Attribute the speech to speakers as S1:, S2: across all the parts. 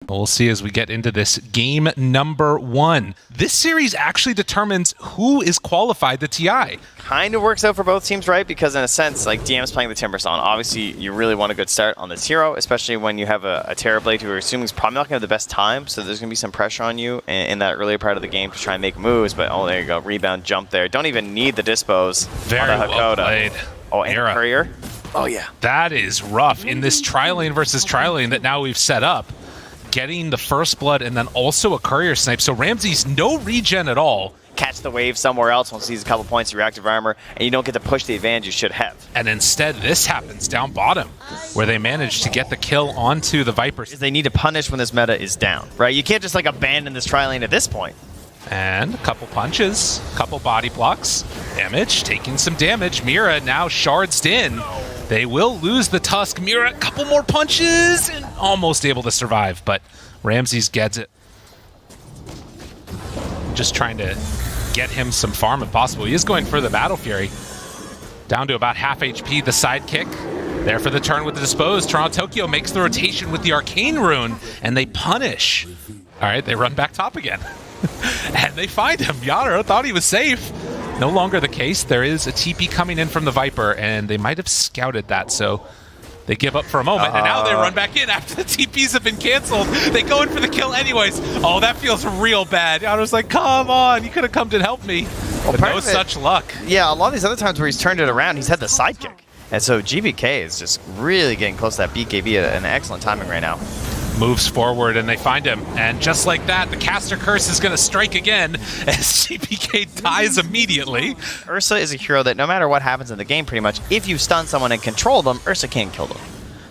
S1: We'll see as we get into this game number 1. This series actually determines who is qualified to TI.
S2: Kind of works out for both teams, right? Because in a sense, like DM's playing the Timbersaw. Obviously, you really want a good start on this hero, especially when you have a Terrorblade who we're assuming is probably not going to have the best time. So there's going to be some pressure on you in that earlier part of the game to try and make moves. But oh, there you go. Rebound jump there. Don't even need the dispos.
S1: Very well played.
S2: Oh, and
S1: Mira.
S2: Courier. Oh, yeah.
S1: That is rough in this tri-lane versus tri-lane that now we've set up. Getting the first blood and then also a courier snipe. So Ramsey's no regen at all.
S2: Catch the wave somewhere else once he sees a couple points of reactive armor, and you don't get to push the advantage you should have.
S1: And instead, this happens down bottom, where they manage to get the kill onto the Vipers.
S2: They need to punish when this meta is down, right? You can't just like abandon this tri-lane at this point.
S1: And a couple punches, a couple body blocks. Damage, taking some damage. Mira now shards in. They will lose the Tusk. Mira, a couple more punches, and almost able to survive, but Ramses gets it. Just trying to get him some farm if possible. He is going for the Battle Fury. Down to about half HP, the sidekick. There for the turn with the Dispose. Toronto Tokyo makes the rotation with the Arcane Rune, and they punish. All right, they run back top again. And they find him. Yadro thought he was safe. No longer the case. There is a TP coming in from the Viper, and they might have scouted that, so they give up for a moment, and now they run back in after the TPs have been canceled. They go in for the kill anyways. Oh, that feels real bad. Yadro's like, come on, you could have come to help me. Well, but no such luck.
S2: Yeah, a lot of these other times where he's turned it around, he's had the sidekick. And so GBK is just really getting close to that BKB at an excellent timing right now.
S1: Moves forward and they find him, and just like that, the caster curse is going to strike again as GPK dies immediately.
S2: Ursa is a hero that no matter what happens in the game, pretty much, if you stun someone and control them, Ursa can't kill them.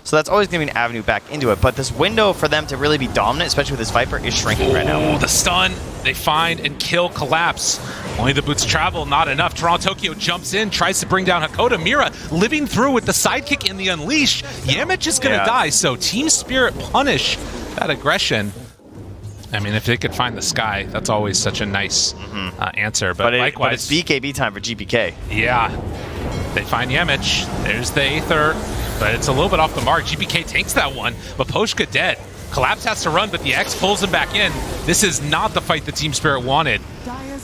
S2: So that's always going to be an avenue back into it, but this window for them to really be dominant, especially with this Viper, is shrinking right now.
S1: Oh, the stun, they find and kill Collapse. Only the boots travel, not enough. Toronto Tokyo jumps in, tries to bring down Hakoda. Mira living through with the sidekick in the Unleash. Yamich is going to die, so Team Spirit punish that aggression. I mean, if they could find the sky, that's always such a nice answer. But likewise,
S2: but it's BKB time for GPK.
S1: Yeah, they find Yamich. There's the Aether, but it's a little bit off the mark. GPK takes that one, but Poshka dead. Collapse has to run, but the X pulls him back in. This is not the fight that Team Spirit wanted,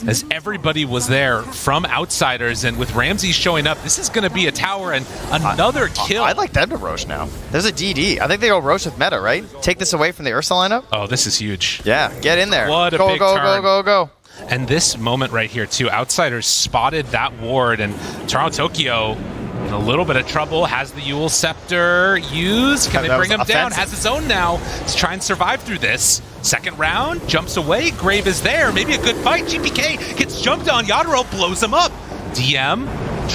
S1: as everybody was there from outsiders, and with Ramsey showing up, this is going to be a tower and another kill.
S2: I'd like them to Roche now. There's a DD. I think they go Roche with meta, right? Take this away from the Ursa lineup.
S1: Oh, this is huge.
S2: Yeah, get in there.
S1: What a big turn.
S2: Go.
S1: And this moment right here, too, outsiders spotted that ward, and Toronto Tokyo in a little bit of trouble, has the Yule Scepter used. Can they bring him down? Has his own now to try and survive through this. Second round, jumps away, Grave is there, maybe a good fight. GPK gets jumped on, Yadro blows him up. DM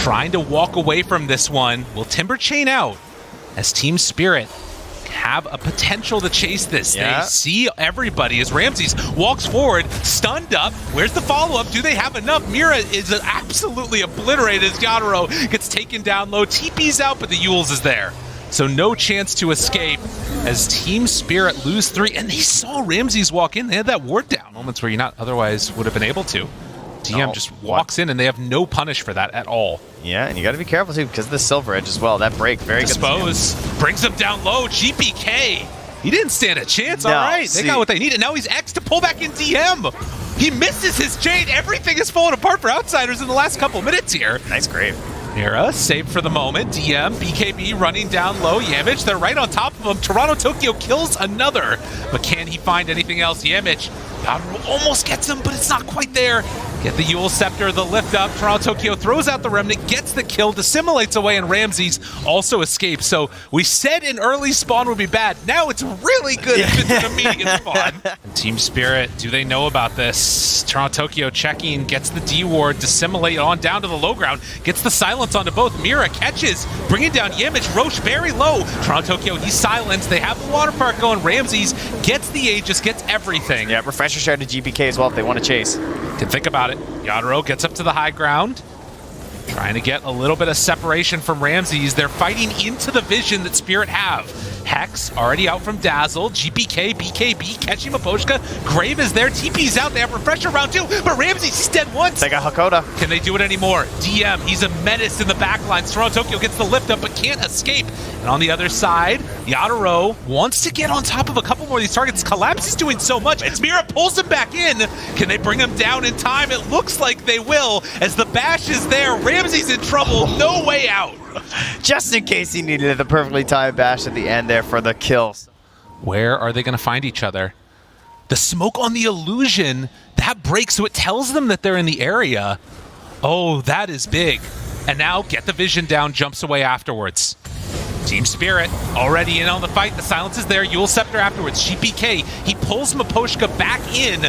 S1: trying to walk away from this one. Will Timber chain out as Team Spirit have a potential to chase this.
S2: Yeah.
S1: They see everybody as Ramses walks forward, stunned up. Where's the follow-up? Do they have enough? Mira is absolutely obliterated as Yadro gets taken down low. TP's out, but the Yules is there. So no chance to escape as Team Spirit lose 3. And they saw Ramses walk in. They had that ward down. Moments where you not otherwise would have been able to. DM just walks in, and they have no punish for that at all.
S2: Yeah, and you got to be careful, too, because of the Silver Edge as well. That break, very good.
S1: Dispose brings him down low. GPK, he didn't stand a chance.
S2: No,
S1: all right, they got what they need, and now he's X to pull back in DM. He misses his chain. Everything is falling apart for outsiders in the last couple minutes here.
S2: Nice Grave.
S1: Mira saved for the moment. DM, BKB running down low. Yamich, they're right on top of him. Toronto Tokyo kills another. But can he find anything else? Yamich almost gets him, but it's not quite there. Get the Yule Scepter, the lift up. Toronto Tokyo throws out the Remnant, gets the kill, dissimulates away, and Ramses also escapes. So we said an early spawn would be bad. Now it's really good if it's an immediate spawn. And Team Spirit, do they know about this? Toronto Tokyo checking, gets the D ward, dissimulate on down to the low ground, gets the silence onto both. Mira catches, bringing down Yamich. Roche very low. Toronto Tokyo, he's silenced. They have the water park going. Ramses gets the Aegis, gets everything.
S2: Yeah, Refresher share to GPK as well if they want to chase.
S1: Can think about it. Yadro gets up to the high ground, trying to get a little bit of separation from Ramses. They're fighting into the vision that Spirit have. Hex already out from Dazzle. GPK, BKB catching Maposhka. Grave is there. TP's out. They have Refresher round 2, but Ramses, he's dead once.
S2: They got Hakoda.
S1: Can they do it anymore? DM, he's a menace in the backline. Toronto Tokyo gets the lift up, but can't escape. And on the other side, Yatoro wants to get on top of a couple more of these targets. Collapse is doing so much. Mira pulls him back in. Can they bring him down in time? It looks like they will, as the bash is there. Ramsey's in trouble. No way out.
S2: Just in case he needed the perfectly timed bash at the end there for the kills.
S1: Where are they going to find each other? The smoke on the illusion, that breaks, so it tells them that they're in the area. Oh, that is big. And now get the vision down, jumps away afterwards. Team Spirit already in on the fight. The silence is there. Yule Scepter afterwards. GPK, he pulls Maposhka back in.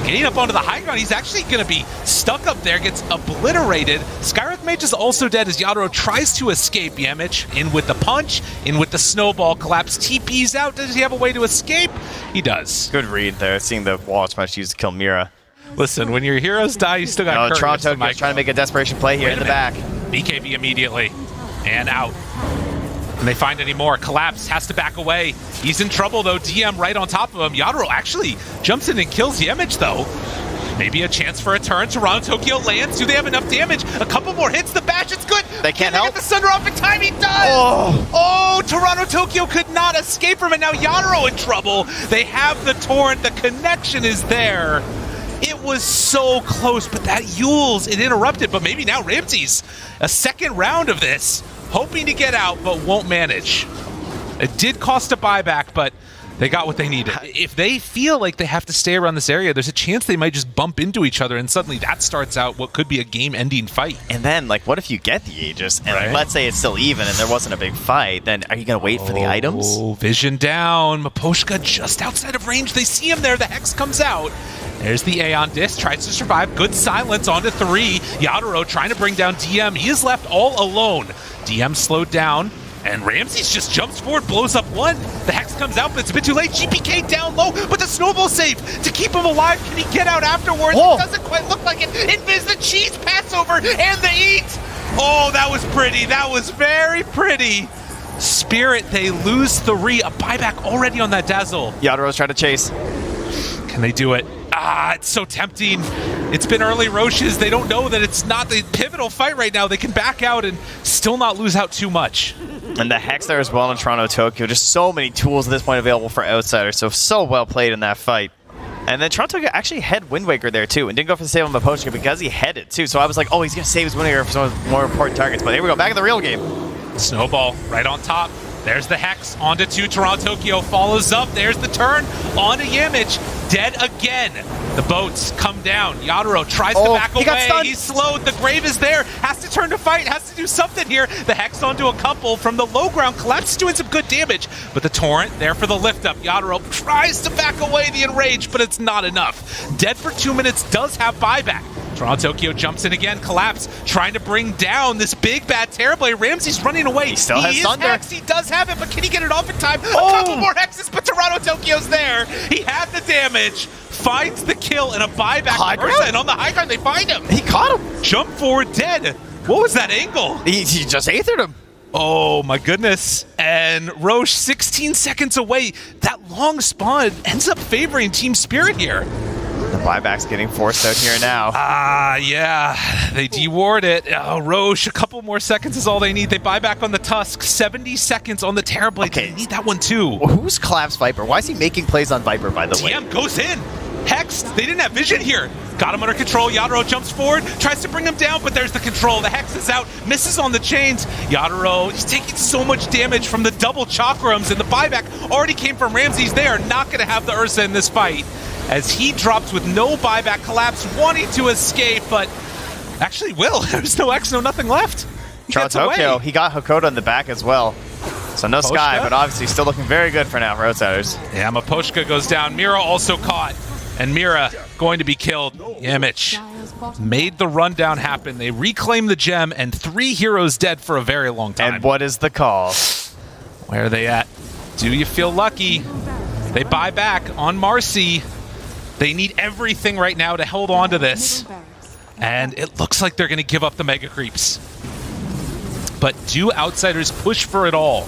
S1: Getting up onto the high ground, he's actually going to be stuck up there, gets obliterated. Skywrath Mage is also dead as Yatoro tries to escape. Yamich in with the punch, in with the snowball. Collapse TP's out. Does he have a way to escape? He does.
S2: Good read there, seeing the wall punch used to kill Mira.
S1: Listen, when your heroes die, you still got
S2: Toronto trying to make a desperation play here in the back.
S1: BKB immediately. And out. And they find any more. Collapse has to back away. He's in trouble, though. DM right on top of him. Yatoro actually jumps in and kills Yamich, though. Maybe a chance for a turn. Toronto Tokyo lands. Do they have enough damage? A couple more hits. The bash, it's good.
S2: They can't help.
S1: Get the Sunder off in time. He does. Oh, Toronto Tokyo could not escape from it. Now Yatoro in trouble. They have the torrent. The connection is there. It was so close, but that Yules, it interrupted. But maybe now Ramses, a second round of this. Hoping to get out, but won't manage. It did cost a buyback, but they got what they needed. If they feel like they have to stay around this area, there's a chance they might just bump into each other, and suddenly that starts out what could be a game-ending fight.
S2: And then, like, what if you get the Aegis, and like, let's say it's still even and there wasn't a big fight, then are you going to wait for the items?
S1: Oh, vision down. Maposhka just outside of range. They see him there. The Hex comes out. There's the Aeon Disc, tries to survive. Good silence onto 3. Yatoro trying to bring down DM. He is left all alone. DM slowed down, and Ramses just jumps forward, blows up 1. The Hex comes out, but it's a bit too late. GPK down low, but the snowball save to keep him alive. Can he get out afterwards? It doesn't quite look like it. Invis, the cheese Passover, and the eat. Oh, that was pretty. That was very pretty. Spirit, they lose 3. A buyback already on that Dazzle.
S2: Yatoro's trying to chase.
S1: Can they do it? Ah, it's so tempting. It's been early Roches. They don't know that it's not the pivotal fight right now. They can back out and still not lose out too much.
S2: And the Hex there as well in Toronto Tokyo. Just so many tools at this point available for outsiders. So well played in that fight. And then Toronto Tokyo actually had Wind Waker there too, and didn't go for the save on Maposhka because he had it too. So I was like, oh, he's going to save his Wind Waker for some of the more important targets. But here we go, back in the real game.
S1: Snowball right on top. There's the Hex onto 2. Toronto Tokyo follows up. There's the turn onto Yamich. Dead again. The boats come down. Yatoro tries to back away. He's slowed. The Grave is there. Has to turn to fight. Has to do something here. The Hex onto a couple from the low ground. Collapse is doing some good damage. But the Torrent there for the lift up. Yatoro tries to back away the Enrage, but it's not enough. Dead for 2 minutes. Does have buyback. Toronto Tokyo jumps in again. Collapse trying to bring down this big bad Terrorblade. Ramsey's running away.
S2: He still has Thunder.
S1: Hex. He does have it, but can he get it off in time? A couple more Hexes, but Toronto Tokyo's there. He had the damage. Finds the kill and a buyback. And on the high ground, they find him.
S2: He caught him.
S1: Jump forward dead. What was that angle?
S2: He just aethered him.
S1: Oh my goodness. And Roche 16 seconds away. That long spawn ends up favoring Team Spirit here.
S2: The buyback's getting forced out here now.
S1: Yeah. They deward it. Oh, Roche, a couple more seconds is all they need. They buy back on the Tusk. 70 seconds on the Terrorblade. Okay. They need that one too.
S2: Who's Collapse Viper? Why is he making plays on Viper, by the way?
S1: TM goes in. Hex, they didn't have vision here. Got him under control. Yatoro jumps forward, tries to bring him down, but there's the control. The Hex is out, misses on the chains. Yatoro, he's taking so much damage from the double chakrams, and the buyback already came from Ramses. They are not going to have the Ursa in this fight, as he drops with no buyback. Collapse wanting to escape, but actually will. There's no X, no nothing left.
S2: Tokyo, he got Hakoda in the back as well. So no Sky, but obviously still looking very good for now for outsiders.
S1: Yeah, Maposhka goes down. Mira also caught. And Mira going to be killed. Yamich made the rundown happen. They reclaim the gem, and 3 heroes dead for a very long time.
S2: And what is the call?
S1: Where are they at? Do you feel lucky? They buy back on Marcy. They need everything right now to hold on to this. And it looks like they're going to give up the Mega Creeps. But do outsiders push for it all?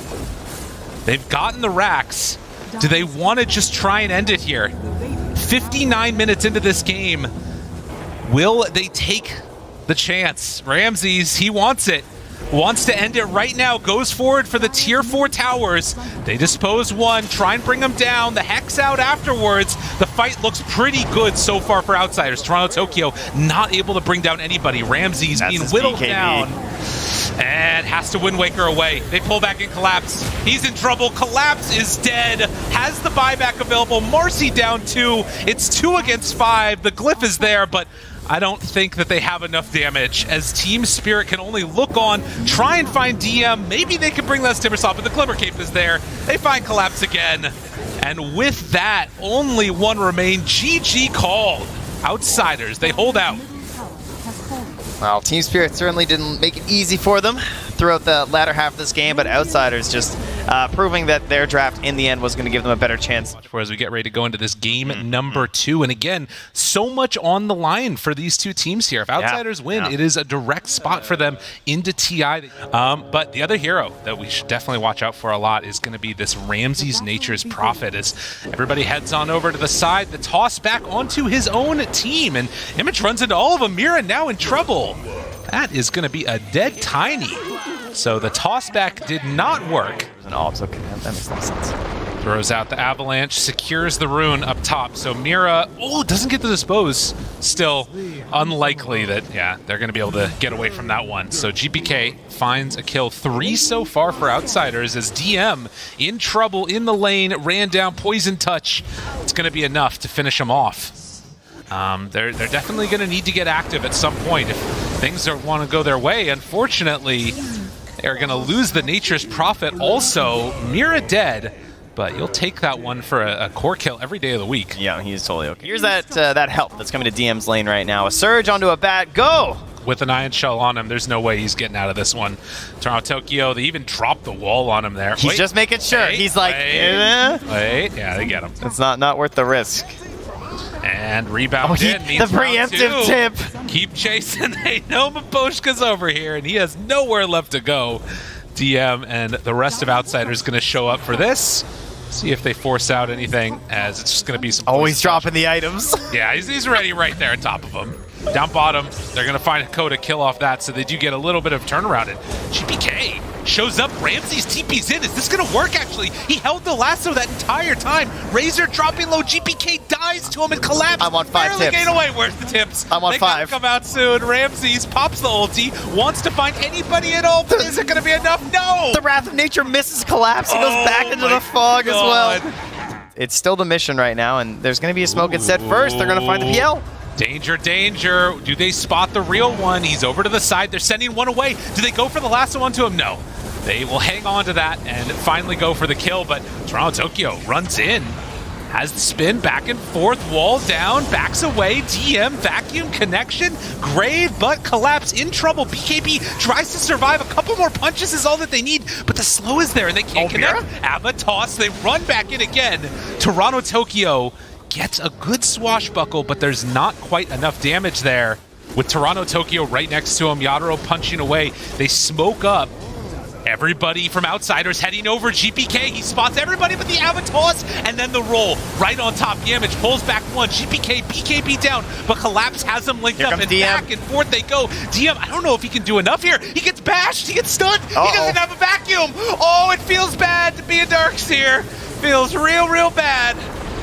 S1: They've gotten the racks. Do they want to just try and end it here? 59 minutes into this game. Will they take the chance? Ramses, he wants it. Wants to end it right now, goes forward for the tier 4 towers. They dispose one, try and bring them down. The Hex out afterwards. The fight looks pretty good so far for Outsiders. Toronto Tokyo not able to bring down anybody. Ramses being whittled down. And has to Wind Waker away. They pull back and Collapse. He's in trouble. Collapse is dead. Has the buyback available. Marcy down 2. It's 2 against 5. The glyph is there, but I don't think that they have enough damage, as Team Spirit can only look on, try and find DM. Maybe they can bring less Timbersaw, but the Glimmer Cape is there. They find Collapse again. And with that, only one remain. GG called. Outsiders, they hold out.
S2: Well, Team Spirit certainly didn't make it easy for them throughout the latter half of this game, but Outsiders just proving that their draft in the end was going to give them a better chance.
S1: For as we get ready to go into this game number 2, and again, so much on the line for these two teams here. If Outsiders win, it is a direct spot for them into TI. But the other hero that we should definitely watch out for a lot is going to be this Ramses Nature's Prophet, as everybody heads on over to the side. The toss back onto his own team, and Image runs into all of them. Mira now in trouble. That is going to be a dead Tiny. So the toss back did not work.
S2: An ops, okay, that makes no sense.
S1: Throws out the Avalanche, secures the rune up top. So Mira, doesn't get the dispose. Still unlikely that, they're going to be able to get away from that one. So GPK finds a kill. 3 so far for Outsiders, as DM in trouble in the lane, ran down Poison Touch. It's going to be enough to finish him off. They're definitely going to need to get active at some point if things don't want to go their way. Unfortunately, they're going to lose the Nature's Prophet also. Mira dead, but you'll take that one for a core kill every day of the week.
S2: Yeah, he's totally okay. Here's that help that's coming to DM's lane right now. A Surge onto a bat, go!
S1: With an Iron Shell on him, there's no way he's getting out of this one. Toronto Tokyo, they even dropped the wall on him there.
S2: He's just making sure. He's like,
S1: wait. Yeah, they get him.
S2: It's not worth the risk.
S1: And rebound in.
S2: The preemptive tip.
S1: Keep chasing. They know Maposhka's over here, and he has nowhere left to go. DM and the rest of Outsiders going to show up for this. See if they force out anything, as it's just going to be some...
S2: Always dropping the items.
S1: Yeah, he's ready right there on top of him. Down bottom, they're going to find a Coda kill off that, so they do get a little bit of turnaround. And GPK shows up. Ramses TP's in. Is this going to work, actually? He held the lasso that entire time. Razor dropping low. GPK dies to him and Collapse.
S2: I want 5 tips.
S1: Getting away. Where's the tips?
S2: I want 5.
S1: They gotta come out soon. Ramses pops the ulti. Wants to find anybody at all. But is it going to be enough? No!
S2: The Wrath of Nature misses Collapse. He goes back into the fog as well. It's still the mission right now, and there's going to be a smoke at set first. They're going to find the PL.
S1: Danger, danger. Do they spot the real one? He's over to the side. They're sending one away. Do they go for the lasso onto him? No. They will hang on to that and finally go for the kill, but Toronto Tokyo runs in. Has the spin, back and forth, wall down, backs away, DM, vacuum connection, grave, but Collapse in trouble. BKB tries to survive. A couple more punches is all that they need, but the slow is there and they can't connect. Ava toss, they run back in again. Toronto Tokyo gets a good swashbuckle, but there's not quite enough damage there. With Toronto Tokyo right next to him, Yadaro punching away. They smoke up. Everybody from Outsiders heading over. GPK, he spots everybody but the Avatos, and then the roll right on top. Yamage pulls back one. GPK, BKB down, but Collapse has them linked up, and DM. Back and forth they go. DM, I don't know if he can do enough here. He gets bashed, he gets stunned, he doesn't have a vacuum. Oh, it feels bad to be a Darkseer. Feels real bad.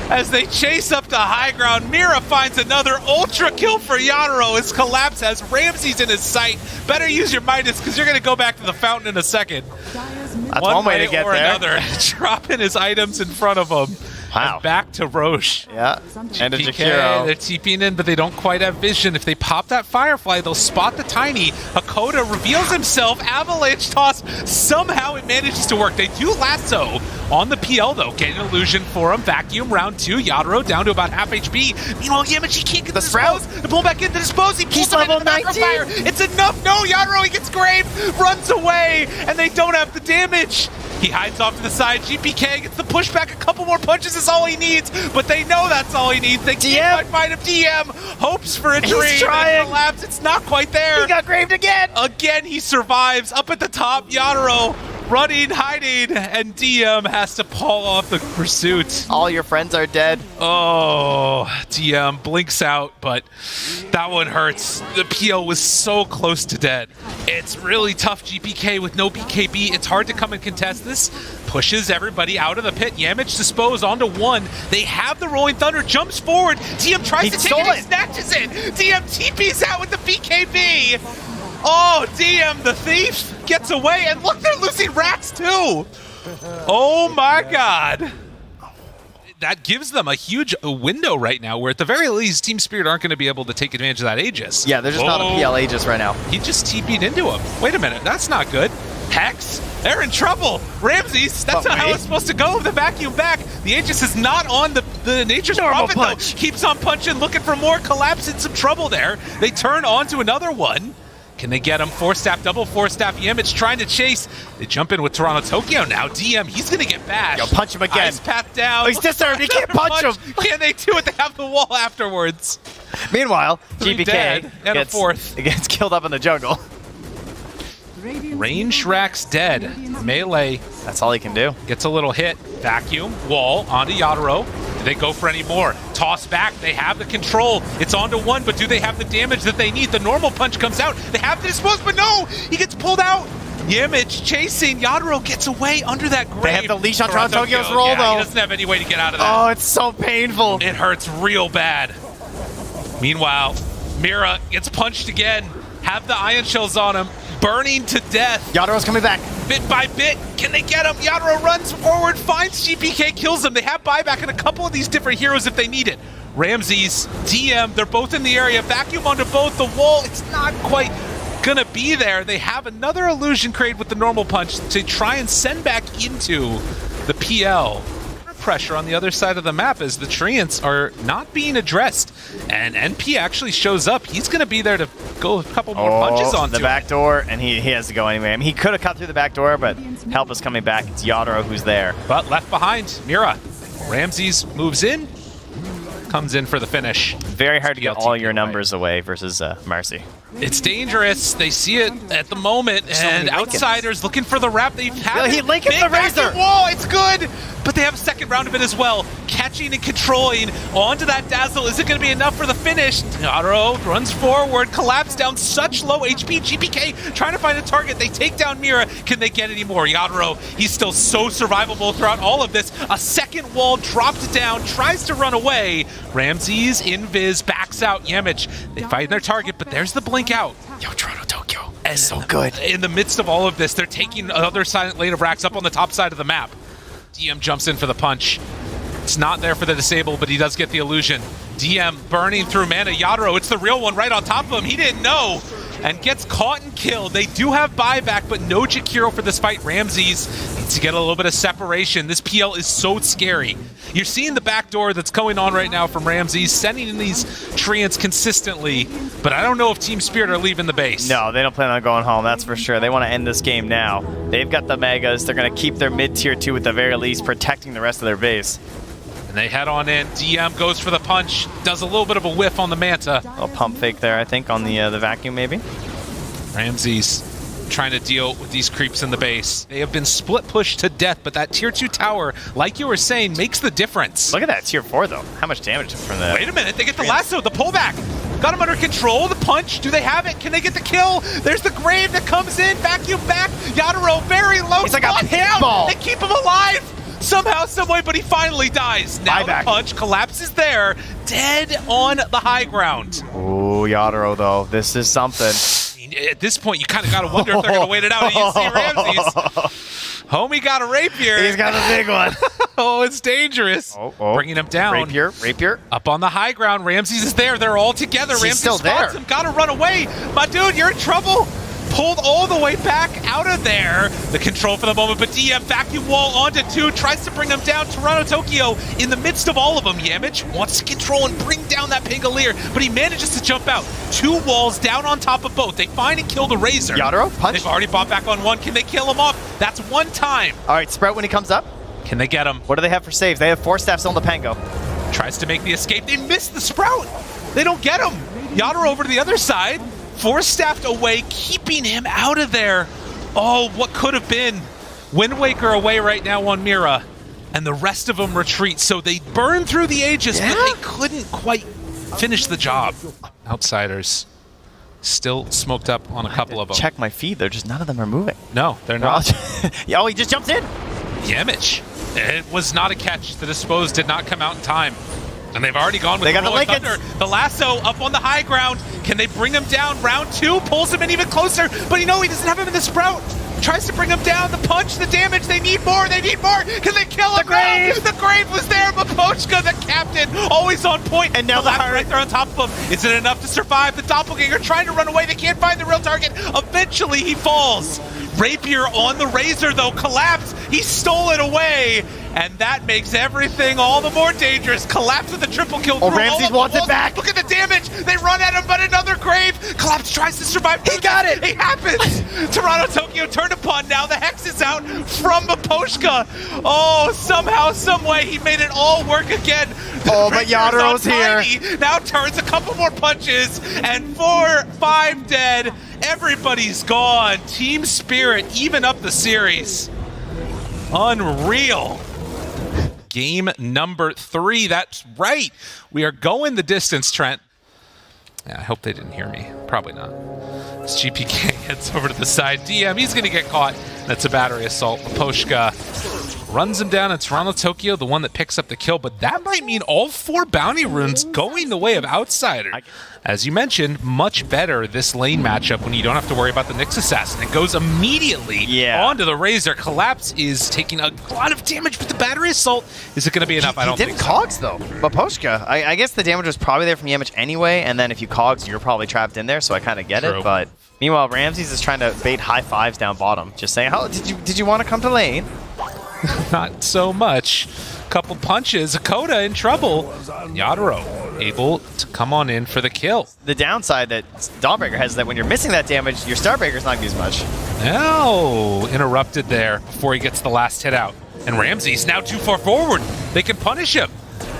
S1: As they chase up to high ground, Mira finds another ultra kill for Yadaro as Collapse has Ramses in his sight. Better use your Midas, because you're going to go back to the fountain in a second.
S2: That's one way to get there.
S1: Another, dropping his items in front of him.
S2: Wow.
S1: And back to Roche.
S2: Yeah. And a
S1: Jakiro. They're TPing in, but they don't quite have vision. If they pop that Firefly, they'll spot the Tiny. Hakoda reveals himself. Avalanche toss. Somehow it manages to work. They do lasso on the PL, though. Get an illusion for him. Vacuum, round 2. Yadaro down to about half HP. Meanwhile, Yamachi can't get the dispose. To pull back in to dispose. He pulls him into the macrofire. It's enough. No, Yadaro, he gets Grave. Runs away, and they don't have the damage. He hides off to the side. GPK gets the pushback. A couple more punches is all he needs, but they know that's all he needs. They can't find him. DM hopes for a dream.
S2: He's trying.
S1: Collapse. It's not quite there.
S2: He got graved again.
S1: Again, he survives. Up at the top, Yadaro running, hiding, and DM has to pull off the pursuit.
S2: All your friends are dead.
S1: Oh, DM blinks out, but that one hurts. The PL was so close to dead. It's really tough GPK with no BKB. It's hard to come and contest this. Pushes everybody out of the pit. Yamich disposed onto one. They have the Rolling Thunder, jumps forward. DM tries to take it, he snatches it. DM TP's out with the BKB. Oh, DM the thief gets away, and look, they're losing rats too. Oh my god. That gives them a huge window right now where at the very least Team Spirit aren't going to be able to take advantage of that Aegis.
S2: Yeah, they're just not a PL Aegis right now.
S1: He just TP'd into him. Wait a minute, that's not good. Hex, they're in trouble. Ramses, that's not how it's supposed to go. The vacuum back. The Aegis is not on the Nature's Prophet though. Keeps on punching, looking for more. Collapse in some trouble there. They turn onto another one. Can they get him? Four-staff, double four-staff. Yamich trying to chase. They jump in with Toronto Tokyo now. DM, he's going to get bashed.
S2: Yo, punch him again.
S1: Ice path down.
S2: Oh, he's disarmed. He can't punch him.
S1: Can they do it? They have the wall afterwards.
S2: Meanwhile,
S1: GPK and a fourth.
S2: Gets killed up in the jungle.
S1: Range Rack's dead. Melee.
S2: That's all he can do.
S1: Gets a little hit. Vacuum. Wall onto Yadaro. Do they go for any more? Toss back. They have the control. It's onto one, but do they have the damage that they need? The normal punch comes out. They have to dispose, but no! He gets pulled out. Yamich chasing. Yadaro gets away under that grave.
S2: They have the leash on Toronto Tokyo's roll, though.
S1: He doesn't have any way to get out of that.
S2: Oh, it's so painful.
S1: It hurts real bad. Meanwhile, Mira gets punched again. Have the ion shells on him. Burning to death.
S2: Yadaro's coming back.
S1: Bit by bit. Can they get him? Yadaro runs forward, finds GPK, kills him. They have buyback in a couple of these different heroes if they need it. Ramses, DM, they're both in the area. Vacuum onto both. The wall, it's not quite gonna be there. They have another illusion created with the normal punch to try and send back into the PL. Pressure on the other side of the map as the Treants are not being addressed. And NP actually shows up. He's going to be there to go a couple more punches onto
S2: the back door, and he has to go anyway. I mean, he could have cut through the back door, but help is coming back. It's Yadaro who's there.
S1: But left behind, Mira. Ramses moves in, comes in for the finish.
S2: Very hard to get all your numbers away versus Marcy.
S1: It's dangerous. They see it at the moment, and outsiders looking for the wrap. They've had
S2: he Lincoln's the razor.
S1: Wall. It's good, but they have a second round of it as well. Catching and controlling onto that Dazzle. Is it going to be enough for the finish? Yadaro runs forward, collapse down such low HP. GPK trying to find a target. They take down Mira. Can they get any more? Yadaro, he's still so survivable throughout all of this. A second wall dropped down, tries to run away. Ramses, invis, backs out. Yamich, they find their target, but there's the blink out.
S2: Yo, Toronto Tokyo is so good.
S1: In the midst of all of this, they're taking another silent lane of racks up on the top side of the map. DM jumps in for the punch. It's not there for the disable, but he does get the illusion. DM burning through mana. Yadaro, it's the real one right on top of him. He didn't know. And gets caught and killed. They do have buyback, but no Jakiro for this fight. Ramses needs to get a little bit of separation. This PL is so scary. You're seeing the backdoor that's going on right now from Ramses, sending in these Treants consistently, but I don't know if Team Spirit are leaving the base.
S2: No, they don't plan on going home, that's for sure. They want to end this game now. They've got the Megas. They're going to keep their mid-tier 2 at the very least, protecting the rest of their base.
S1: And they head on in. DM goes for the punch, does a little bit of a whiff on the Manta.
S2: A little pump fake there, I think, on the vacuum maybe.
S1: Ramses trying to deal with these creeps in the base. They have been split pushed to death, but that tier 2 tower, like you were saying, makes the difference.
S2: Look at that tier 4 though. How much damage from the...
S1: Wait a minute, they get the lasso, the pullback. Got him under control, the punch. Do they have it? Can they get the kill? There's the grave that comes in, vacuum back. Yadaro very low.
S2: He's like a pinball.
S1: They keep him alive somehow, someway, but he finally dies. Now the punch collapses there, dead on the high ground.
S2: Oh, Yadaro though, this is something.
S1: At this point, you kind of got to wonder if they're going to wait it out. And you see Ramses. Homie got a rapier.
S2: He's got a big one.
S1: Oh, it's dangerous. Bringing him down.
S2: Rapier.
S1: Up on the high ground. Ramses is there. They're all together. Ramses
S2: still
S1: spots him. Got to run away. My dude, you're in trouble. Pulled all the way back out of there. The control for the moment, but DM vacuum wall onto 2, tries to bring him down. Toronto Tokyo in the midst of all of them. Yamich wants to control and bring down that Pangolier, but he manages to jump out. 2 walls down on top of both. They find and kill the Razor.
S2: Yadaro, punch.
S1: They've already bought back on 1. Can they kill him off? That's 1 time.
S2: All right, Sprout when he comes up.
S1: Can they get him?
S2: What do they have for saves? They have 4 staffs on the Pango.
S1: Tries to make the escape. They miss the Sprout. They don't get him. Yadaro over to the other side. 4 staffed away, keeping him out of there. Oh, what could have been. Wind Waker away right now on Mira, and the rest of them retreat. So they burn through the Aegis, but they couldn't quite finish the job. Outsiders still smoked up on a couple of them.
S2: Check my feed, they're just none of them are moving.
S1: No, they're not.
S2: Yeah, oh, he just jumped in.
S1: Yamich. It was not a catch. The dispose did not come out in time. And they've already gone with
S2: They got
S1: the
S2: the
S1: Rolling
S2: Lincolns.
S1: Thunder. The lasso up on the high ground. Can they bring him down? Round 2 pulls him in even closer, but he doesn't have him in the sprout. Tries to bring him down. The punch, the damage. They need more. They need more. Can they kill him?
S2: The grave.
S1: No. The grave was there. Mapochka, the captain, always on point.
S2: And now the
S1: Lap right there on top of him. Is it enough to survive? The doppelganger trying to run away. They can't find the real target. Eventually, he falls. Rapier on the Razor, though, collapsed. He stole it away. And that makes everything all the more dangerous. Collapse with a triple kill.
S2: Oh, Ramses wants it back.
S1: Look at the damage. They run at him, but another grave. Collapse tries to survive. He got it. It happens. Toronto Tokyo turned upon. Now the Hex is out from Mapochka. Oh, somehow, some way, he made it all work again.
S2: Oh, but Yado's here.
S1: Tiny. Now turns a couple more punches, and 4-5 dead. Everybody's gone. Team Spirit even up the series. Unreal. Game number 3. That's right. We are going the distance, Trent. Yeah, I hope they didn't hear me. Probably not. As GPK heads over to the side. DM, he's going to get caught. That's a battery assault. Mapochka runs him down, and Toronto Tokyo, the one that picks up the kill. But that might mean all 4 bounty runes going the way of Outsider. As you mentioned, much better this lane matchup when you don't have to worry about the Nyx Assassin. It goes immediately onto the Razor. Collapse is taking a lot of damage, but the battery assault, is it going to be enough? I don't think so.
S2: He didn't cogs, though. Mapochka, I guess the damage was probably there from Yamich anyway, and then if you cogs, you're probably trapped in there, so I kind of get it. But meanwhile, Ramses is trying to bait high fives down bottom. Just saying, how did you want to come to lane?
S1: Not so much. Couple punches, Akoda in trouble. Yadoro able to come on in for the kill.
S2: The downside that Dawnbreaker has is that when you're missing that damage, your Starbreaker's not going to do as much.
S1: Now interrupted there before he gets the last hit out. And Ramses now too far forward. They can punish him.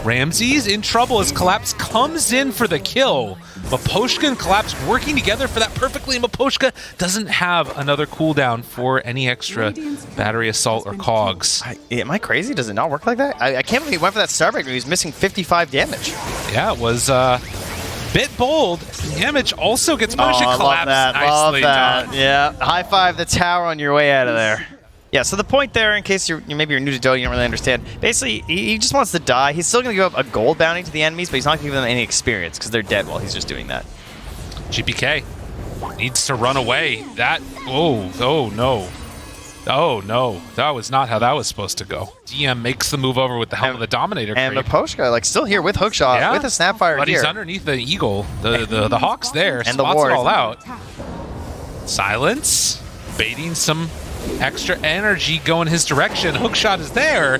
S1: Ramses in trouble as Collapse comes in for the kill. Mapochka and Collapse working together for that perfectly. Mapochka doesn't have another cooldown for any extra battery assault or cogs.
S2: Am I crazy? Does it not work like that? I can't believe he went for that Starbreaker. He was missing 55 damage.
S1: Yeah, it was bit bold. Damage also gets punished. Collapse. Nicely done.
S2: Yeah, high five the tower on your way out of there. Yeah, so the point there, in case maybe you're new to Dota, you don't really understand, basically, he just wants to die. He's still going to give up a gold bounty to the enemies, but he's not going to give them any experience because they're dead while he's just doing that.
S1: GPK needs to run away. That, oh no. Oh no, that was not how that was supposed to go. DM makes the move over with the helm of the Dominator.
S2: And Mapochka, like, still here with Hookshot, with a Snapfire
S1: but
S2: here.
S1: He's underneath the Eagle. The Hawk's there,
S2: and
S1: spots
S2: the
S1: it all out. Silence, baiting some extra energy going his direction. Hookshot is there.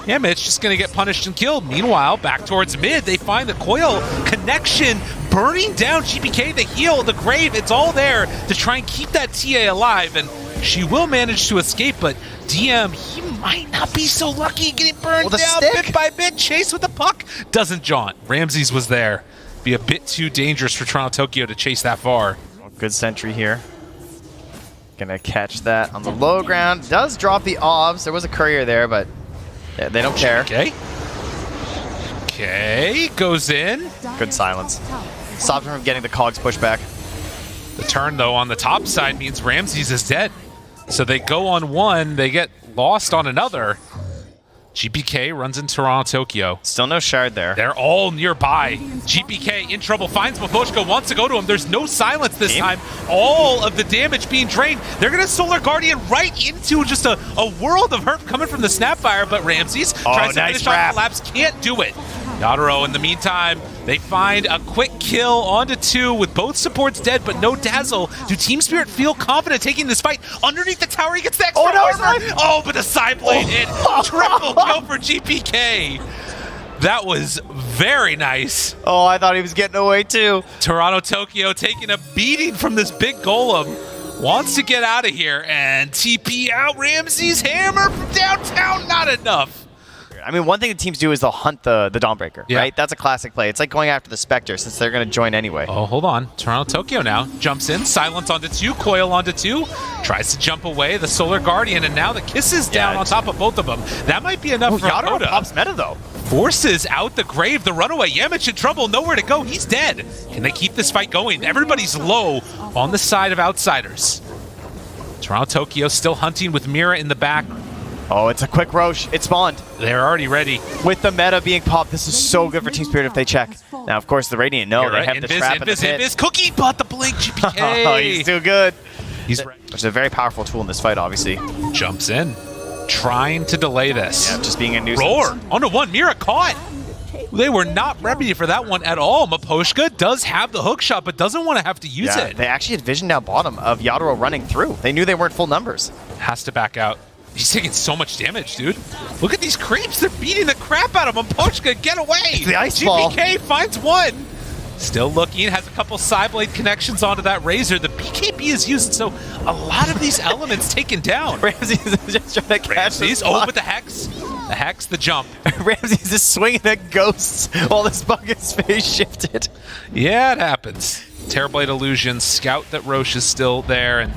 S1: Yamich just going to get punished and killed. Meanwhile, back towards mid, they find the coil connection burning down GPK, the heal, the grave. It's all there to try and keep that TA alive, and she will manage to escape, but DM, he might not be so lucky getting burned down bit by bit. Chase with the puck doesn't jaunt. Ramses was there. Be a bit too dangerous for Toronto Tokyo to chase that far.
S2: Good sentry here. Gonna catch that on the low ground. Does drop the obs. There was a courier there, but they don't care.
S1: Okay, goes in.
S2: Good silence. Stopped him from getting the cogs pushed back.
S1: The turn, though, on the top side means Ramses is dead. So they go on one, they get lost on another. GPK runs in Toronto Tokyo.
S2: Still no shard there.
S1: They're all nearby. GPK in trouble, finds Mapochka, wants to go to him. There's no silence this time. All of the damage being drained. They're going to Solar Guardian right into just a world of hurt coming from the Snapfire, but Ramses tries to finish off Collapse, can't do it. Yadoro, in the meantime, they find a quick kill onto 2 with both supports dead, but no Dazzle. Do Team Spirit feel confident taking this fight? Underneath the tower, he gets the extra armor. Oh, but the side blade hit. Triple kill for GPK. That was very nice.
S2: Oh, I thought he was getting away too.
S1: Toronto Tokyo taking a beating from this big golem. Wants to get out of here and TP out. Ramses hammer from downtown, not enough.
S2: I mean, one thing the teams do is they'll hunt the Dawnbreaker, right? That's a classic play. It's like going after the Spectre since they're going to join anyway.
S1: Oh, hold on. Toronto Tokyo now jumps in. Silence onto 2. Coil onto 2. Tries to jump away. The Solar Guardian, and now the Kisses down on top of both of them. That might be enough for
S2: Yadro
S1: Dota.
S2: pops meta, though.
S1: Forces out the grave. The runaway. Yamich in trouble. Nowhere to go. He's dead. Can they keep this fight going? Everybody's low on the side of Outsiders. Toronto Tokyo still hunting with Mira in the back.
S2: Oh, it's a quick Roche. It spawned.
S1: They're already ready.
S2: With the meta being popped, this is so good for Team Spirit if they check. Now, of course, the Radiant know they have the trap in the pit.
S1: Invis, Cookie bought the blink. GPK.
S2: Oh, he's too good.
S1: He's
S2: Which is a very powerful tool in this fight, obviously.
S1: jumps in, trying to delay this.
S2: Yeah, just being a nuisance.
S1: Roar onto 1. Mira caught. They were not ready for that one at all. Maposhka does have the hook shot, but doesn't want to have to use it.
S2: They actually had vision down bottom of Yadro running through. They knew they weren't full numbers.
S1: Has to back out. He's taking so much damage, dude. Look at these creeps. They're beating the crap out of him. Maposhka, get away.
S2: The ice ball.
S1: GPK finds 1. Still looking, has a couple Psyblade connections onto that Razor. The BKB is used, so a lot of these elements taken down.
S2: Ramsey's just trying to catch this
S1: Oh, but the Hex. The Hex, the jump.
S2: Ramsey's just swinging at ghosts while this bug is phase shifted.
S1: Yeah, it happens. Terrorblade illusion, scout that Roche is still there, and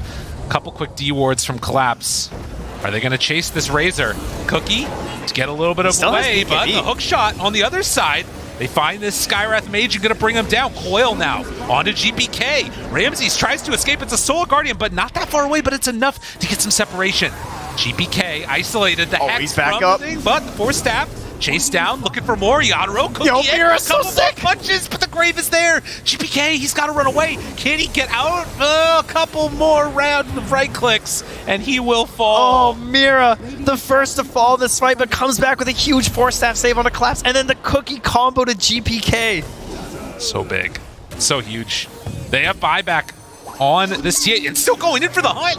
S1: a couple quick D wards from Collapse. Are they going to chase this Razor? Cookie to get a little bit of away, but the hook shot on the other side. They find this Skywrath Mage and going to bring him down. Coil now onto GPK. Ramses tries to escape. It's a Soul Guardian, but not that far away, but it's enough to get some separation. GPK isolated the Hex
S2: he's back
S1: from
S2: up.
S1: the thing, but the Force Staff chased down, looking for more. Yadro, Cookie,
S2: Yo,
S1: a
S2: Mira's so
S1: couple more
S2: sick.
S1: punches, but the grave is there. GPK, he's got to run away. Can he get out? A couple more rounds of right clicks, and he will fall.
S2: Oh, Mira, the first to fall in this fight, but comes back with a huge Force Staff save on a Collapse, and then the Cookie combo to GPK.
S1: So big, so huge. They have buyback on this TA, and still going in for the hunt.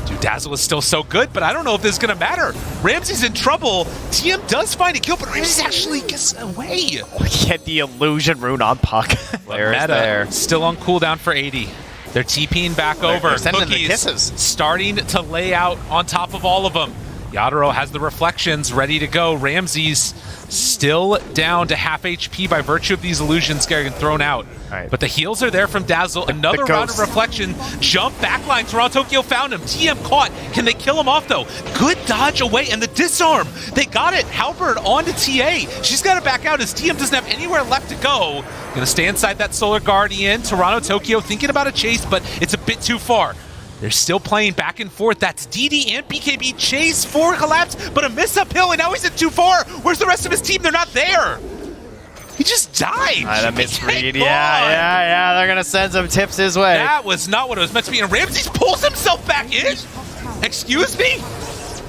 S1: Dude, Dazzle is still so good, but I don't know if this is going to matter. Ramsey's in trouble. TM does find a kill, but Ramsey actually gets away.
S2: Get the illusion rune on Puck.
S1: Meta still on cooldown for 80. They're TPing back over.
S2: They're sending the
S1: Cookies
S2: kisses.
S1: starting to lay out on top of all of them. Yadro has the reflections ready to go. Ramsey's still down to half HP by virtue of these illusions getting thrown out.
S2: Right.
S1: But the heals are there from Dazzle. Another round of reflection. Jump backline. Toronto Tokyo found him. TM caught. Can they kill him off though? Good dodge away and the disarm. They got it. Halberd onto TA. She's got to back out as TM doesn't have anywhere left to go. Gonna stay inside that Solar Guardian. Toronto Tokyo thinking about a chase, but it's a bit too far. They're still playing back and forth. That's DD and BKB chase for Collapse, but a miss uphill, and now he's at too far. Where's the rest of his team? They're not there. He just died.
S2: That misread. Yeah. They're going to send some tips his way.
S1: That was not what it was meant to be. And Ramses pulls himself back in. Excuse me?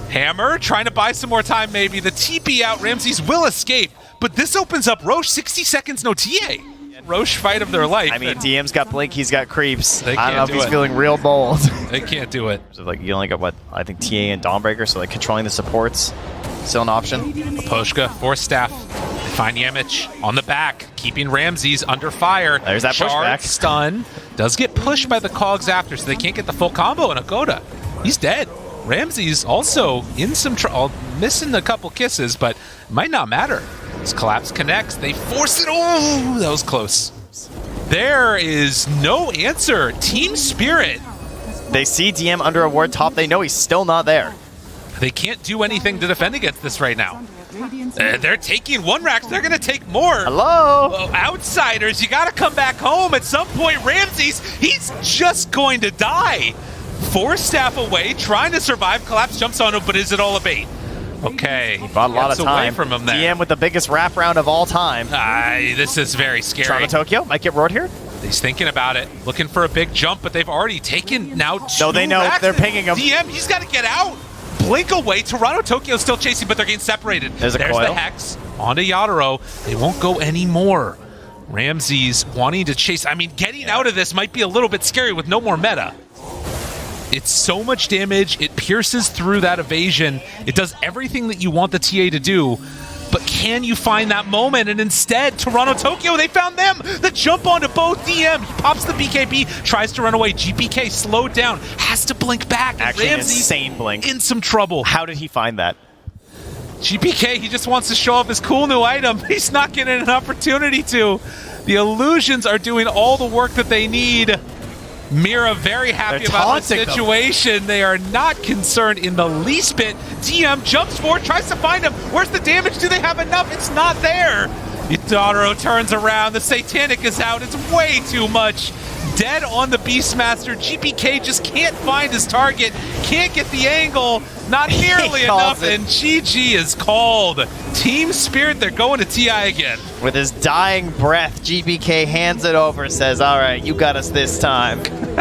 S1: Hammer trying to buy some more time, maybe. The TP out. Ramses will escape, but this opens up Roche. 60 seconds, no TA. Roche fight of their life.
S2: I mean, DM's got Blink, he's got Creeps.
S1: They
S2: I don't know if
S1: can't do
S2: he's
S1: it.
S2: feeling real bold.
S1: They can't do it.
S2: So, like, you only got, what, I think TA and Dawnbreaker, so, like, controlling the supports, still an option.
S1: Poshka, Force Staff. They find Yamich on the back, keeping Ramses under fire.
S2: There's that
S1: Shard,
S2: pushback.
S1: stun. Does get pushed by the Cogs after, so they can't get the full combo, and Agoda, he's dead. Ramses also in some trouble, missing a couple kisses, but might not matter. This Collapse connects, they force it. Oh, that was close. There is no answer. Team Spirit.
S2: They see DM under a ward top, they know he's still not there.
S1: They can't do anything to defend against this right now. They're taking 1 racks, they're gonna take more.
S2: Hello?
S1: Oh, Outsiders, you gotta come back home. At some point, Ramses, he's just going to die. Force Staff away, trying to survive. Collapse jumps on him, but is it all a bait? Okay.
S2: He bought a lot of
S1: Gets
S2: time.
S1: away from him there.
S2: DM with the biggest wrap round of all time.
S1: This is very scary.
S2: Toronto Tokyo might get roared here.
S1: He's thinking about it, looking for a big jump, but they've already taken now 2
S2: No, they know.
S1: racks.
S2: They're pinging him.
S1: DM, he's got to get out. Blink away. Toronto Tokyo still chasing, but they're getting separated.
S2: There's
S1: the
S2: coil.
S1: Hex onto Yadro. They won't go anymore. Ramses wanting to chase. I mean, getting out of this might be a little bit scary with no more meta. It's so much damage. It pierces through that evasion. It does everything that you want the TA to do. But can you find that moment? And instead, Toronto Tokyo, they found them. The jump onto both DM. He pops the BKB, tries to run away. GPK slowed down, has to blink back.
S2: Actually, an
S1: Ramsey
S2: insane blink.
S1: in some trouble.
S2: How did he find that?
S1: GPK, he just wants to show off his cool new item. He's not getting an opportunity to. The illusions are doing all the work that they need. Mira very happy about the situation. They are not concerned in the least bit. DM jumps forward, tries to find him. Where's the damage? Do they have enough? It's not there. Yutaro turns around. The Satanic is out. It's way too much. Dead on the Beastmaster. GPK just can't find his target. Can't get the angle. Not nearly enough. And GG is called. Team Spirit, they're going to TI again.
S2: With his dying breath, GPK hands it over, says, all right, you got us this time.